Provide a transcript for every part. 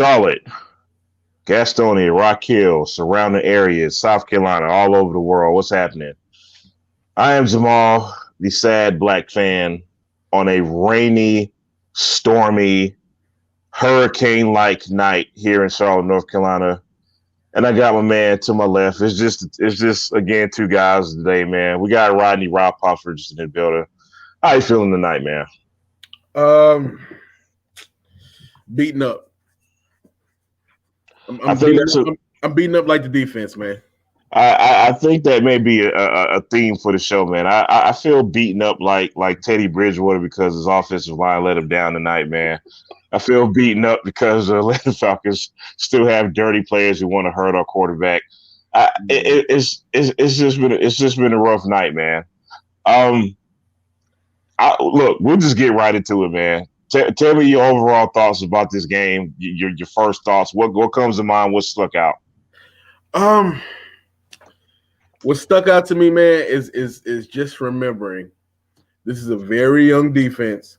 Charlotte, Gastonia, Rock Hill, surrounding areas, South Carolina, all over the world. What's happening? I am Jamal, the sad black fan, on a rainy, stormy, hurricane-like night here in Charlotte, North Carolina. And I got my man to my left. It's just again two guys today, man. We got Rodney Rob Popford in the building. How you feeling tonight, man? Beaten up. I'm beating up like the defense, man. I think that may be a theme for the show, man. I feel beaten up like Teddy Bridgewater because his offensive line let him down tonight, man. I feel beaten up because the Atlanta Falcons still have dirty players who want to hurt our quarterback. It's just been a rough night, man. Look, we'll just get right into it, man. Tell me your overall thoughts about this game. Your first thoughts. What comes to mind? What stuck out? What stuck out to me, man, is just remembering this is a very young defense,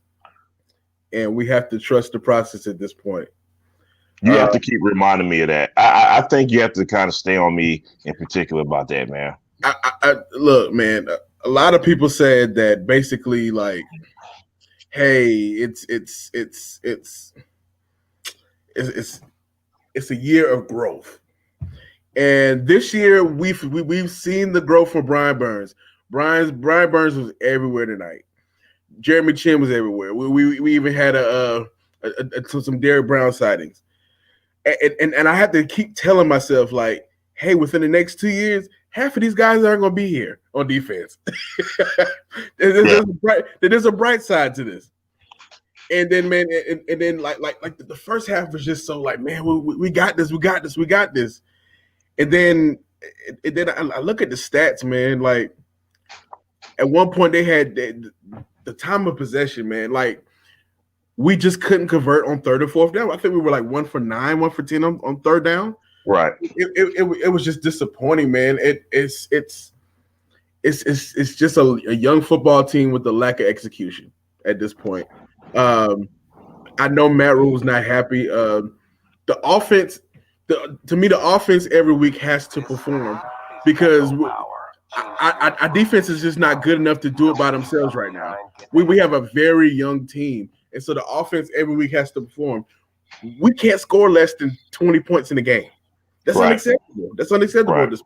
and we have to trust the process at this point. You have to keep reminding me of that. I think you have to kind of stay on me in particular about that, man. Look, man, a lot of people said that basically, like, hey, it's a year of growth. And this year, we've seen the growth from Brian Burns. Brian Burns was everywhere tonight. Jeremy Chin was everywhere. We even had some Derrick Brown sightings. And I have to keep telling myself, like, hey, within the next 2 years, half of these guys aren't going to be here on defense. There's a bright side to this. And then, man, and then like the first half was just so like, man, we got this. And then I look at the stats, man. Like at one point they had the time of possession, man. Like we just couldn't convert on third and fourth down. I think we were like 1 for 9, 1 for 10 on third down. Right. It was just disappointing, man. It's just a young football team with a lack of execution at this point. I know Matt Rule's not happy. The offense. To me, the offense every week has to perform because our defense is just not good enough to do it by themselves right now. We have a very young team, and so the offense every week has to perform. We can't score less than 20 points in a game. That's unacceptable. That's unacceptable. Right.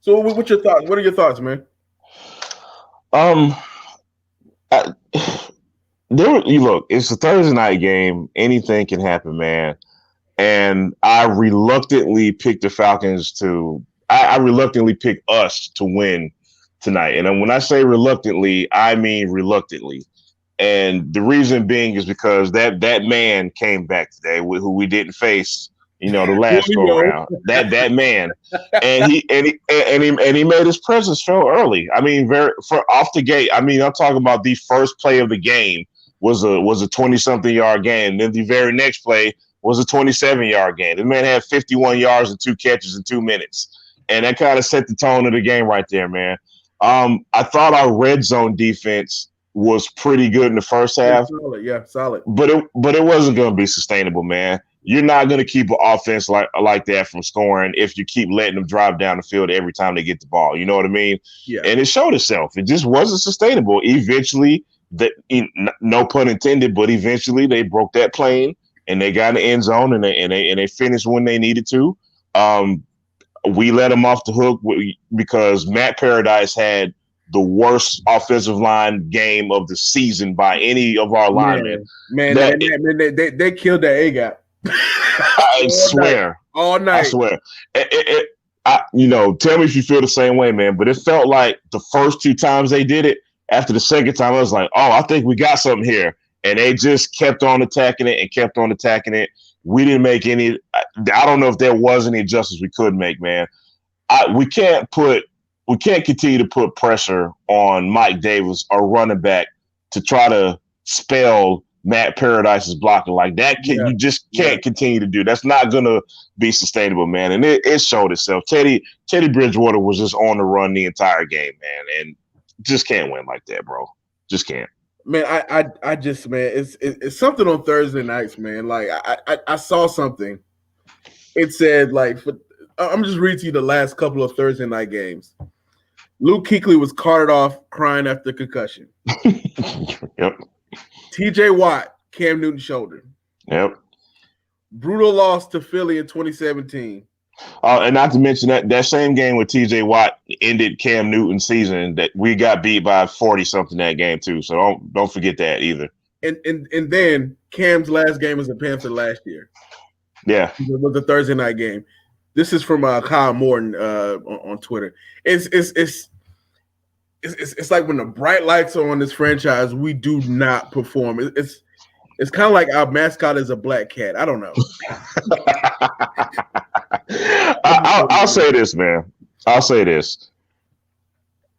So, what's your thoughts? What are your thoughts, man? Look, it's a Thursday night game. Anything can happen, man. And I reluctantly picked the Falcons I reluctantly picked us to win tonight. And when I say reluctantly, I mean reluctantly. And the reason being is because that man came back today, who we didn't face, the last go around. That man, and he made his presence felt early. I mean, off the gate. I mean, I'm talking about the first play of the game was a 20-something yard game. Then the very next play was a 27-yard game. The man had 51 yards and 2 catches in 2 minutes. And that kind of set the tone of the game right there, man. I thought our red zone defense was pretty good in the first half. Solid. But it wasn't going to be sustainable, man. You're not going to keep an offense like that from scoring if you keep letting them drive down the field every time they get the ball. You know what I mean? Yeah. And it showed itself. It just wasn't sustainable. Eventually, no pun intended, but eventually they broke that plane. And they got in the end zone, and they finished when they needed to. We let them off the hook because Matt Paradise had the worst offensive line game of the season by any of our linemen. Man, they killed that A gap. I swear, all night. I swear. Tell me if you feel the same way, man. But it felt like the first 2 times they did it. After the second time, I was like, oh, I think we got something here. And they just kept on attacking it. We didn't make any. I don't know if there was any adjustments we could make, man. We can't continue to put pressure on Mike Davis, our running back, to try to spell Matt Paradise's blocking like that. You just can't continue to do. That's not going to be sustainable, man. And it showed itself. Teddy Bridgewater was just on the run the entire game, man, and just can't win like that, bro. Just can't. Man, I just man, it's something on Thursday nights, man. Like I saw something. It said like I'm just reading to you the last couple of Thursday night games. Luke Kuechly was carted off crying after concussion. Yep. T.J. Watt, Cam Newton shoulder. Yep. Brutal loss to Philly in 2017. And not to mention that same game with T.J. Watt ended Cam Newton's season. That we got beat by 40 something that game too. So don't forget that either. And then Cam's last game was a Panther last year. Yeah, it was a Thursday night game. This is from Kyle Morton on Twitter. It's like when the bright lights are on this franchise, we do not perform. It's kind of like our mascot is a black cat. I don't know. I'll say this, man. I'll say this.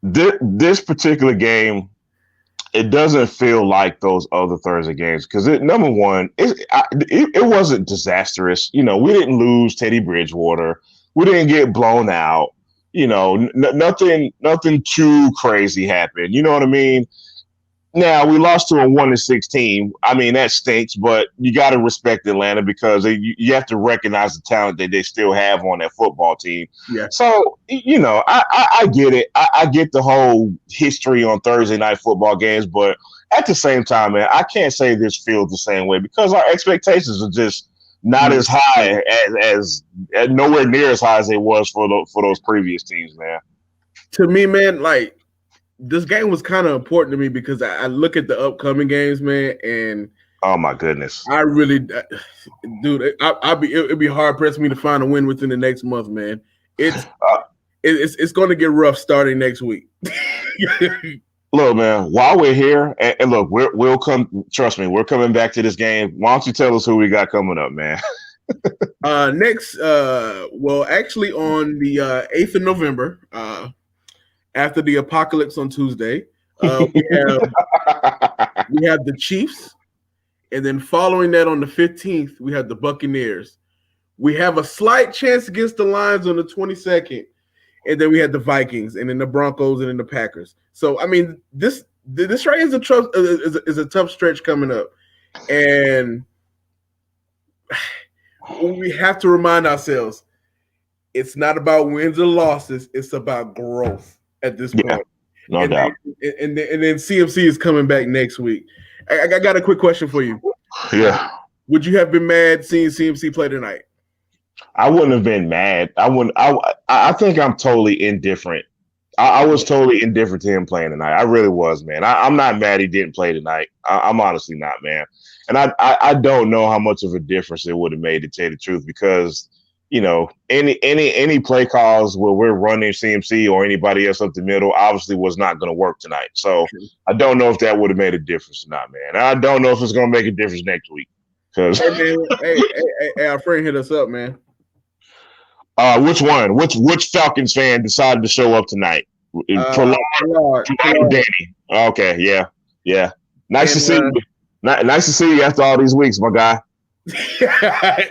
This particular game, it doesn't feel like those other Thursday games because number one, it wasn't disastrous. You know, we didn't lose Teddy Bridgewater. We didn't get blown out. You know, nothing too crazy happened. You know what I mean? Now we lost to a 1-6 team. I mean that stinks, but you got to respect Atlanta because you have to recognize the talent that they still have on that football team. Yeah. So you know, I get it. I get the whole history on Thursday night football games, but at the same time, man, I can't say this feels the same way because our expectations are just not as high as nowhere near as high as it was for those previous teams, man. To me, man, like. This game was kind of important to me because I look at the upcoming games, man, and oh my goodness, I really, dude, it'd be hard pressed for me to find a win within the next month, man. It's going to get rough starting next week. Look, man, while we're here, and look, we'll come. Trust me, we're coming back to this game. Why don't you tell us who we got coming up, man? Next, well, actually on the 8th of November, after the apocalypse on Tuesday, we have the Chiefs, and then following that on the 15th, we have the Buccaneers. We have a slight chance against the Lions on the 22nd, and then we had the Vikings, and then the Broncos, and then the Packers. So, I mean, this right is a tough stretch coming up, and we have to remind ourselves, it's not about wins or losses; it's about growth. At this point, no doubt. And then CMC is coming back next week. I got a quick question for you. Yeah. Would you have been mad seeing CMC play tonight? I wouldn't have been mad. I wouldn't. I think I'm totally indifferent. I was totally indifferent to him playing tonight. I really was, man. I'm not mad he didn't play tonight. I'm honestly not, man. And I don't know how much of a difference it would have made, to tell you the truth, because you know, any play calls where we're running CMC or anybody else up the middle obviously was not going to work tonight. So I don't know if that would have made a difference or not, man. I don't know if it's going to make a difference next week. Cause hey, our friend hit us up, man. Which one? Which Falcons fan decided to show up tonight? For Danny. Okay, yeah. Nice to see you. Nice to see you after all these weeks, my guy.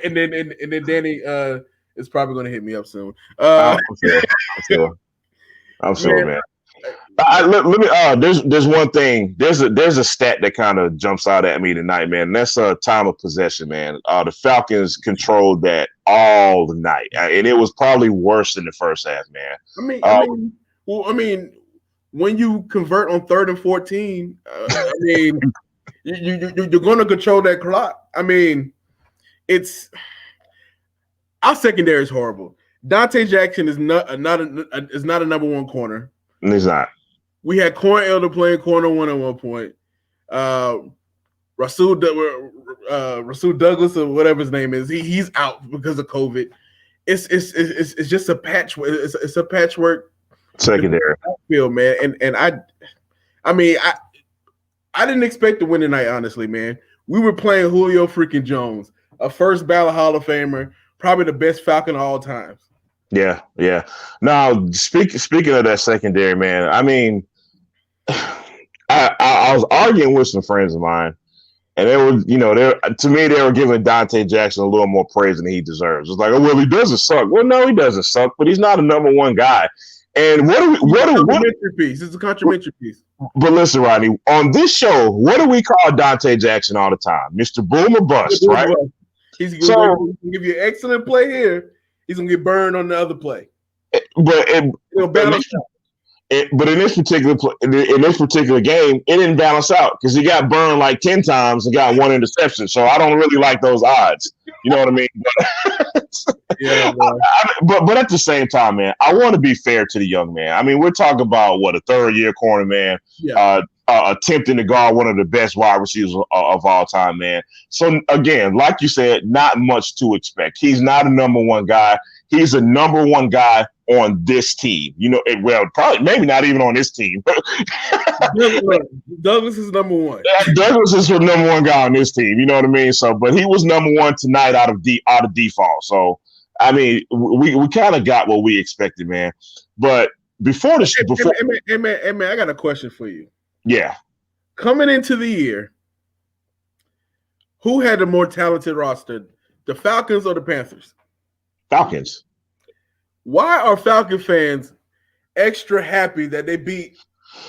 and then Danny is probably going to hit me up soon. I'm sure, man. Let me. There's one thing. There's a stat that kind of jumps out at me tonight, man. And that's time of possession, man. The Falcons controlled that all the night, and it was probably worse in the first half, man. I mean, when you convert on 3rd and 14, I mean, you're going to control that clock. I mean, our secondary is horrible. Dante Jackson is not a number one corner. He's not. We had Corn Elder playing corner one at one point. Rasul Douglas or whatever his name is, he's out because of COVID. It's just a patchwork. It's a patchwork secondary field, man. And I mean I didn't expect to win tonight, honestly, man. We were playing Julio freaking Jones, a first ballot Hall of Famer, probably the best Falcon of all times. Yeah. Now, speaking of that secondary, man, I mean, I was arguing with some friends of mine, and they were, to me, they were giving Dante Jackson a little more praise than he deserves. It's like, oh, well, he doesn't suck. Well, no, he doesn't suck, but he's not a number one guy. And complimentary piece. It's a complimentary piece. But listen, Rodney, on this show, what do we call Dante Jackson all the time? Mr. Boom or Bust, right? He's gonna give you an excellent play here. He's gonna get burned on the other play. But in this particular game, it didn't balance out because he got burned like 10 times and got one interception. So I don't really like those odds. You know what I mean? Yeah, but at the same time, man, I want to be fair to the young man. I mean, we're talking about a third-year corner, man, attempting to guard one of the best wide receivers of all time, man. So again, like you said, not much to expect. He's not a number one guy. He's a number one guy on this team. You know, probably maybe not even on this team. Douglas is number one. Douglas is the number one guy on this team. You know what I mean? So, but he was number one tonight out of default. So, I mean, we kind of got what we expected, man. But before this, hey man, I got a question for you. Yeah. Coming into the year, who had the more talented roster, the Falcons or the Panthers? Falcons. Why are Falcon fans extra happy that they beat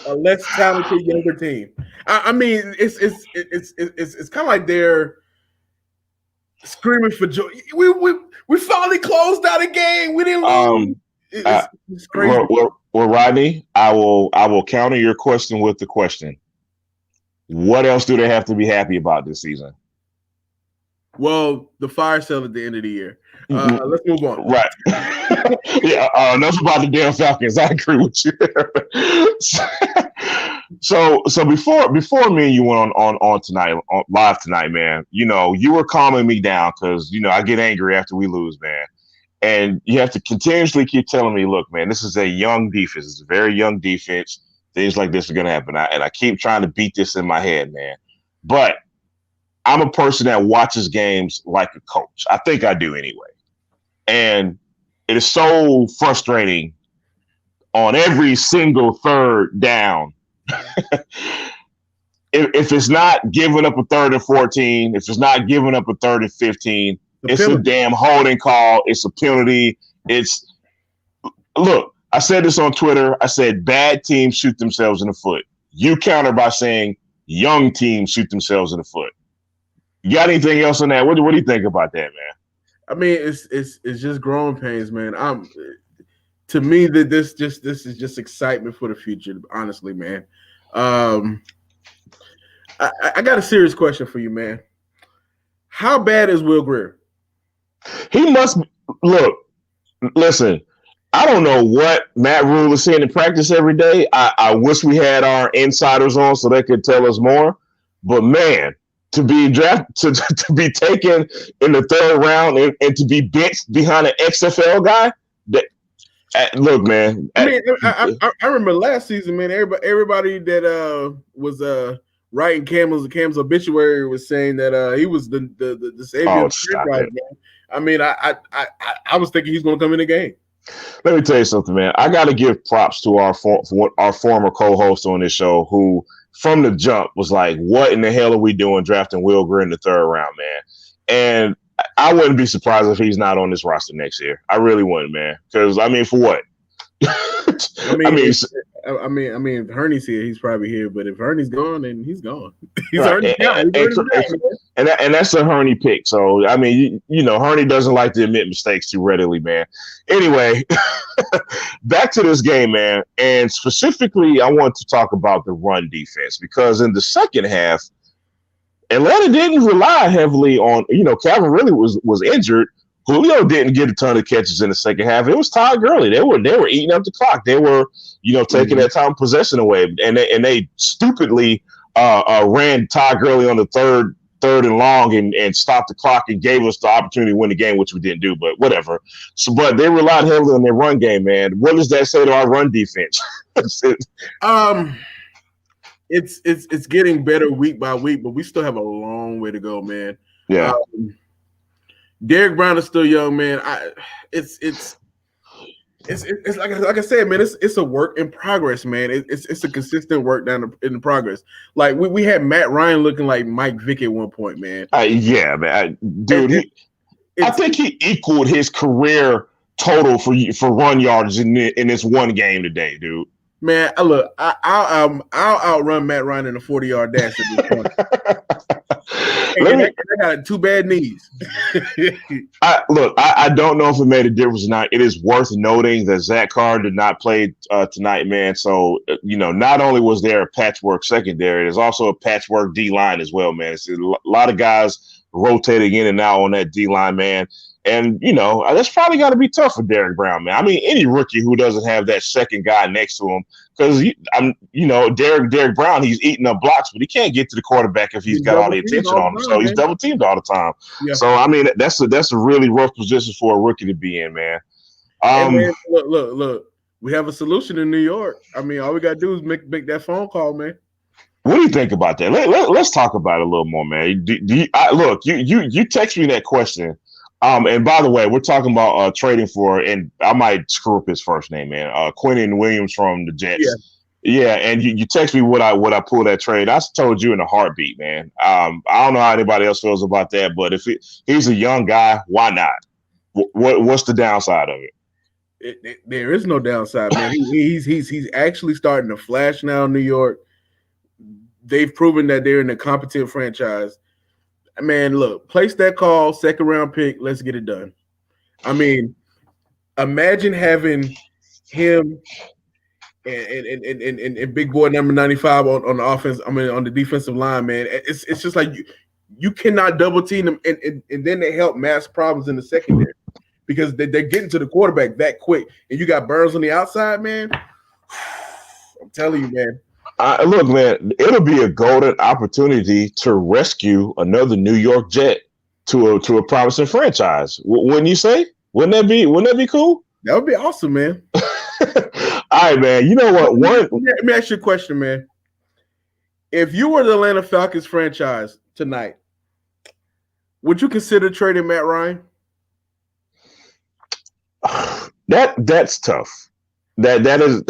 a less talented younger team? I mean, it's kind of like they're screaming for joy. We finally closed out a game. We didn't lose. It's crazy. Well, Rodney, I will counter your question with the question. What else do they have to be happy about this season? Well, the fire sale at the end of the year. Let's move on. Right. Yeah. Enough about the damn Falcons. I agree with you. So before me and you went on tonight, live tonight, man. You know, you were calming me down because I get angry after we lose, man. And you have to continuously keep telling me, look, man, this is a young defense. It's a very young defense. Things like this are going to happen. And I keep trying to beat this in my head, man. But I'm a person that watches games like a coach. I think I do anyway. And it is so frustrating on every single third down. If it's not giving up a 3rd and 14, if it's not giving up a 3rd and 15, it's a damn holding call. It's a penalty. Look, I said this on Twitter. I said bad teams shoot themselves in the foot. You counter by saying young teams shoot themselves in the foot. You got anything else on that? What do you think about that, man? I mean, it's just growing pains, man. To me, this is just excitement for the future. Honestly, man. I got a serious question for you, man. How bad is Will Grier? He must look. Listen, I don't know what Matt Rule is saying in practice every day. I wish we had our insiders on so they could tell us more. But man, to be drafted to be taken in the 3rd round and to be benched behind an XFL guy. Look, man. I mean, I remember last season, man. Everybody that was writing Cam's obituary was saying that he was the savior of the franchise, man. I mean, I was thinking he's going to come in the game. Let me tell you something, man. I got to give props to our former co-host on this show who, from the jump, was like, what in the hell are we doing drafting Will Grier in the 3rd round, man? And I wouldn't be surprised if he's not on this roster next year. I really wouldn't, man. Because, I mean, for what? I mean, if Herney's here, he's probably here. But if Herney's gone, then he's gone. He's already gone. And that's a Herney pick. So, I mean, Herney doesn't like to admit mistakes too readily, man. Anyway, back to this game, man. And specifically, I want to talk about the run defense because in the second half, Atlanta didn't rely heavily on, Calvin really was injured. Julio didn't get a ton of catches in the second half. It was Todd Gurley. They were eating up the clock. They were, taking that time possession away. And they stupidly ran Todd Gurley on the third and long and stopped the clock and gave us the opportunity to win the game, which we didn't do, but whatever. So, but they relied heavily on their run game, man. What does that say to our run defense? It's getting better week by week, but we still have a long way to go, man. Yeah. Derrick Brown is still young, man. It's like I said, man. It's a work in progress, man. It's a consistent work in the progress. Like we had Matt Ryan looking like Mike Vick at one point, man. Yeah, man, dude. I think he equaled his career total for run yards in this one game today, dude. Man, look, I'll outrun Matt Ryan in a 40-yard dash at this point. I got two bad knees. I don't know if it made a difference or not. It is worth noting that Zach Carr did not play tonight, man. So, not only was there a patchwork secondary, there's also a patchwork D-line as well, man. It's a lot of guys rotating in and out on that D-line, man. And, that's probably got to be tough for Derrick Brown, man. I mean, any rookie who doesn't have that second guy next to him, because, Derrick Brown, he's eating up blocks, but he can't get to the quarterback if he's got all the attention on him. So he's double teamed all the time. Yeah. So, I mean, that's a really rough position for a rookie to be in, man. Man, look. We have a solution in New York. I mean, all we got to do is make that phone call, man. What do you think about that? Let's talk about it a little more, man. You text me that question. And by the way, we're talking about trading for, and I might screw up his first name, man. Quentin Williams from the Jets. Yeah, and you text me would I pull that trade? I told you in a heartbeat, man. I don't know how anybody else feels about that, but if he's a young guy, why not? What's the downside of it? There is no downside, man. He's actually starting to flash now in New York. They've proven that they're in a competent franchise. Man, look, place that call, second round pick. Let's get it done. I mean, imagine having him and big boy number 95 on the offense. I mean, on the defensive line, man. It's just like you cannot double team them, and then they help mask problems in the secondary because they're getting to the quarterback that quick. And you got Burns on the outside, man. I'm telling you, man. Look, man, it'll be a golden opportunity to rescue another New York Jet to a promising franchise. Wouldn't you say? Wouldn't that be cool? That would be awesome, man. All right, man. You know what? Let me ask you a question, man. If you were the Atlanta Falcons franchise tonight, would you consider trading Matt Ryan? That's tough. That is.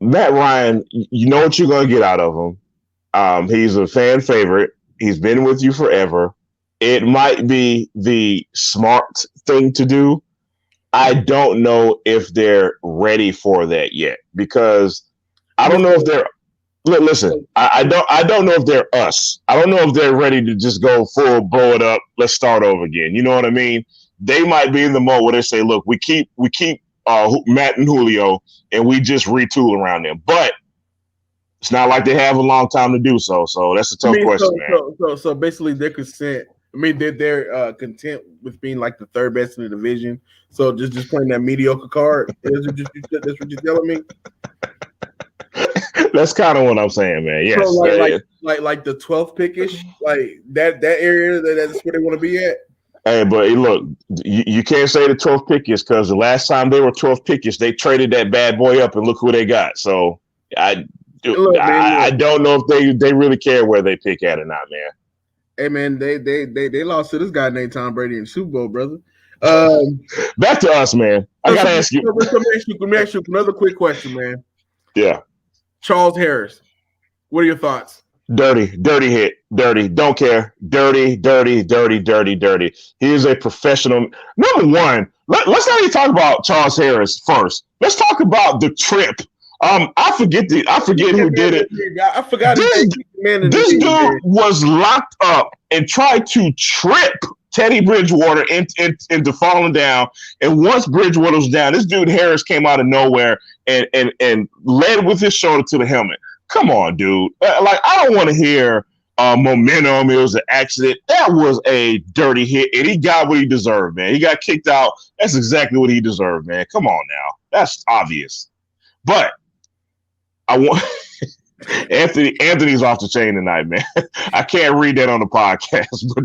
Matt Ryan, you know what you're going to get out of him. He's a fan favorite. He's been with you forever. It might be the smart thing to do. I don't know if they're ready for that yet because I don't know if they're. Listen, I don't know if they're us. I don't know if they're ready to just go full blow it up. Let's start over again. You know what I mean? They might be in the mode where they say, "Look, we keep." Matt and Julio, and we just retool around them. But it's not like they have a long time to do so. So that's a tough question, man. So basically, they're content. I mean, they're content with being like the third best in the division. So just playing that mediocre card. That's what you're telling me. That's kind of what I'm saying, man. Yes. So like the 12th pickish, like that area that's where they want to be at. Hey, but look, you can't say the 12th pickish because the last time they were 12th pickish, they traded that bad boy up and look who they got. So I don't know if they really care where they pick at or not, man. Hey, man, they lost to this guy named Tom Brady in the Super Bowl, brother. Back to us, man. I gotta ask you. Let me ask you another quick question, man. Yeah. Charles Harris, what are your thoughts? Dirty hit, dirty, don't care, dirty. He is a professional. Number one, let's not even talk about Charles Harris first. Let's talk about the trip. I forget who did it. I forgot this dude was locked up and tried to trip Teddy Bridgewater into falling down. And once Bridgewater was down, this dude Harris came out of nowhere and led with his shoulder to the helmet. Come on, dude. I don't want to hear momentum. It was an accident. That was a dirty hit, and he got what he deserved, man. He got kicked out. That's exactly what he deserved, man. Come on now. That's obvious. But I want Anthony's off the chain tonight, man. I can't read that on the podcast, but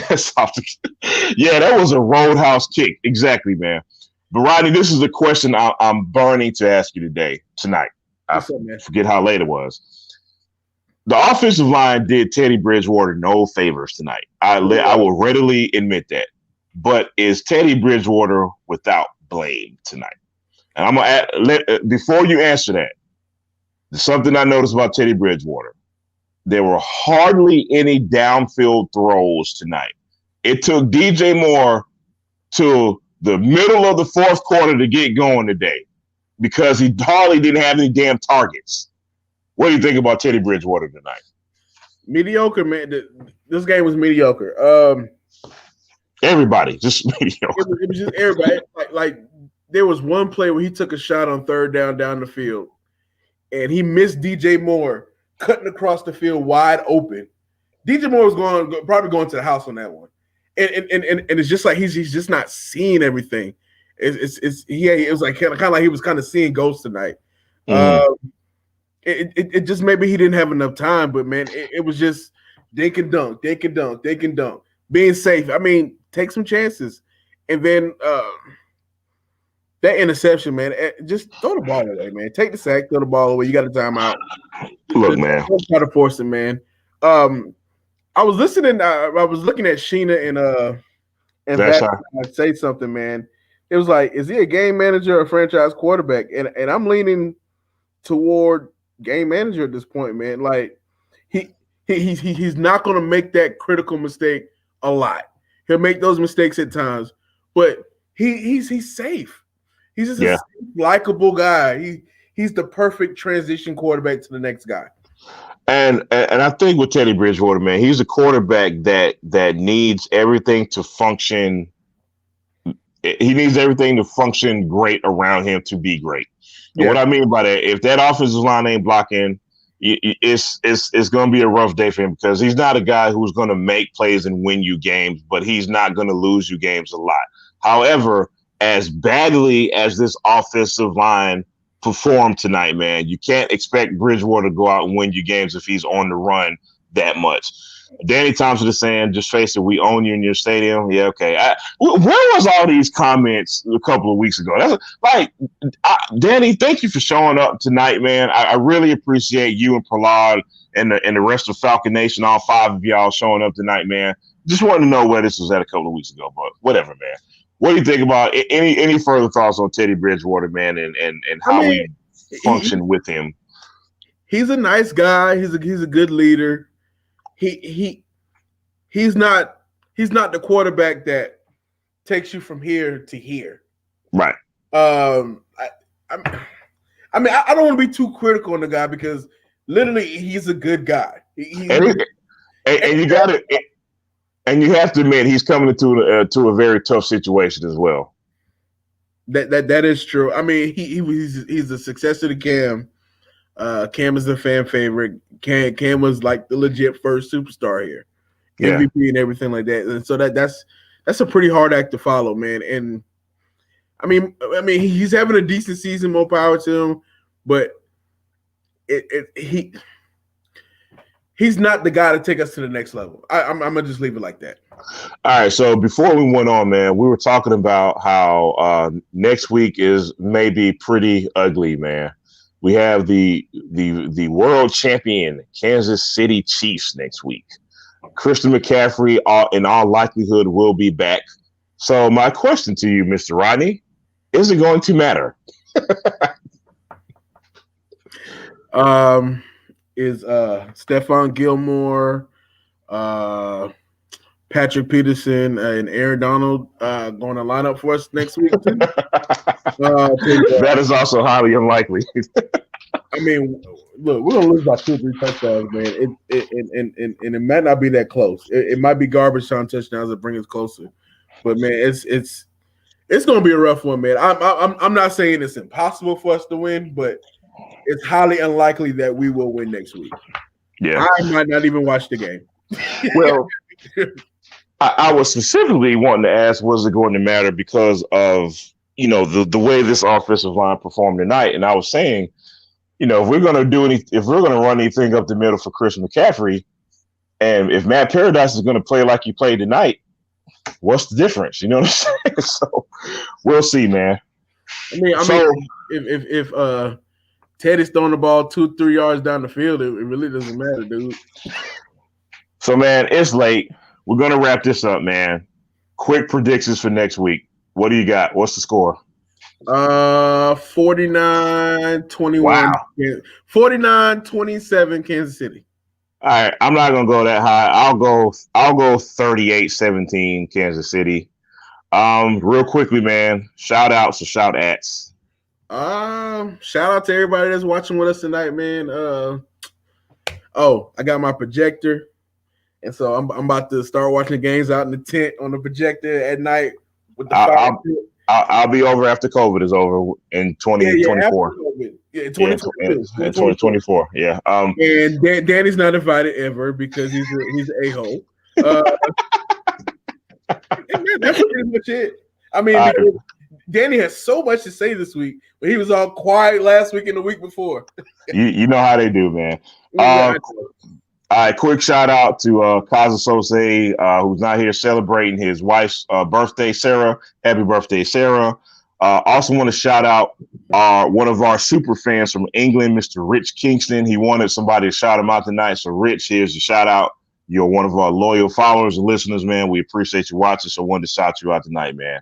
that's off the. Yeah, that was a roadhouse kick. Exactly, man. But Rodney, this is a question I'm burning to ask you tonight. I forget how late it was. The offensive line did Teddy Bridgewater no favors tonight. I will readily admit that. But is Teddy Bridgewater without blame tonight? And I'm gonna before you answer that, there's something I noticed about Teddy Bridgewater. There were hardly any downfield throws tonight. It took DJ Moore to the middle of the fourth quarter to get going today because he hardly didn't have any damn targets. What do you think about Teddy Bridgewater tonight? Mediocre, man. This game was mediocre. Everybody, just mediocre. It was just everybody. Like there was one play where he took a shot on third down the field, and he missed DJ Moore cutting across the field wide open. DJ Moore was probably going to the house on that one, and it's just like he's just not seeing everything. It was like kind of like he was kind of seeing ghosts tonight. Mm-hmm. It just maybe he didn't have enough time, but man, it was just dink and dunk, being safe. I mean, take some chances, and then that interception, man, just throw the ball away, man. Take the sack, throw the ball away. You got a timeout. Look, man, don't try to force it, man. I was listening. I was looking at Sheena and I'd say something, man. It was like, is he a game manager or a franchise quarterback? And I'm leaning toward game manager at this point, man. Like he's not going to make that critical mistake a lot. He'll make those mistakes at times, but he's safe. He's just a likable guy. He's the perfect transition quarterback to the next guy. And I think with Teddy Bridgewater, man, he's a quarterback that needs everything to function. He needs everything to function great around him to be great. And what I mean by that, if that offensive line ain't blocking, it's going to be a rough day for him because he's not a guy who's going to make plays and win you games, but he's not going to lose you games a lot. However, as badly as this offensive line performed tonight, man, you can't expect Bridgewater to go out and win you games if he's on the run that much. Danny Thompson is saying, just face it, we own you in your stadium. Yeah, okay. Where was all these comments a couple of weeks ago? That's Danny, thank you for showing up tonight, man. I really appreciate you and Prahlad and the rest of Falcon Nation, all five of y'all showing up tonight, man. Just wanted to know where this was at a couple of weeks ago, but whatever, man. What do you think about any further thoughts on Teddy Bridgewater, man, and how we function with him? He's a nice guy. He's a good leader. He's not the quarterback that takes you from here to here. Right. I mean, I don't want to be too critical on the guy because literally he's a good guy. And you got it. And you have to admit he's coming into a very tough situation as well. That is true. I mean, he's a successor to Cam. Cam is the fan favorite. Cam was like the legit first superstar here, MVP and everything like that. And so that's a pretty hard act to follow, man. And I mean, he's having a decent season. More power to him, but he's not the guy to take us to the next level. I'm gonna just leave it like that. All right. So before we went on, man, we were talking about how next week is maybe pretty ugly, man. We have the world champion Kansas City Chiefs next week. Christian McCaffrey, in all likelihood, will be back. So my question to you, Mr. Rodney, is it going to matter? Is Stephon Gilmore, Patrick Peterson, and Aaron Donald going to line up for us next week too? That is also highly unlikely. I mean, look, we're gonna lose by 2 or 3 touchdowns, man. It might not be that close. It might be garbage time touchdowns that bring us closer. But man, it's gonna be a rough one, man. I'm not saying it's impossible for us to win, but it's highly unlikely that we will win next week. Yeah, I might not even watch the game. Well, I was specifically wanting to ask, was it going to matter because of the way this offensive line performed tonight? And I was saying, if we're going to run anything up the middle for Christian McCaffrey, and if Matt Paradise is going to play like he played tonight, what's the difference? You know what I'm saying? So we'll see, man. I mean, if Teddy's throwing the ball 2-3 yards down the field, it really doesn't matter, dude. So, man, it's late. We're going to wrap this up, man. Quick predictions for next week. What do you got? What's the score? 49-21. Wow. 49-27 Kansas City. All right, I'm not going to go that high. I'll go 38-17 Kansas City. Real quickly, man. Shout outs or shout ats. Shout out to everybody that's watching with us tonight, man. I got my projector, and so I'm about to start watching the games out in the tent on the projector at night with the fire. I'll be over after COVID is over in 2024. Yeah, 2024. Yeah. And Danny's not invited ever because he's an a-hole. That's pretty much it. I mean, Danny has so much to say this week, but he was all quiet last week and the week before. you know how they do, man. All right, quick shout out to Kaza Sose, who's not here celebrating his wife's birthday, Sarah. Happy birthday, Sarah. Also want to shout out one of our super fans from England, Mr. Rich Kingston. He wanted somebody to shout him out tonight. So, Rich, here's your shout out. You're one of our loyal followers and listeners, man. We appreciate you watching. So, wanted to shout you out tonight, man.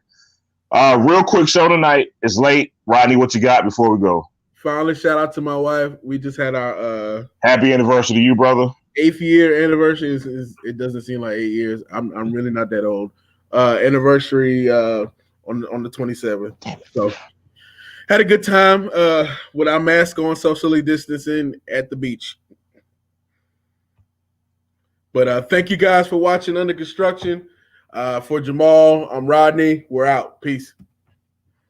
Real quick show tonight. It's late. Rodney, what you got before we go? Finally, shout out to my wife. We just had our happy anniversary to you, brother. 8th year anniversary. It doesn't seem like 8 years. I'm really not that old. Anniversary on the 27th. So had a good time with our mask on, socially distancing at the beach. But thank you guys for watching Under Construction. For Jamal, I'm Rodney. We're out. Peace.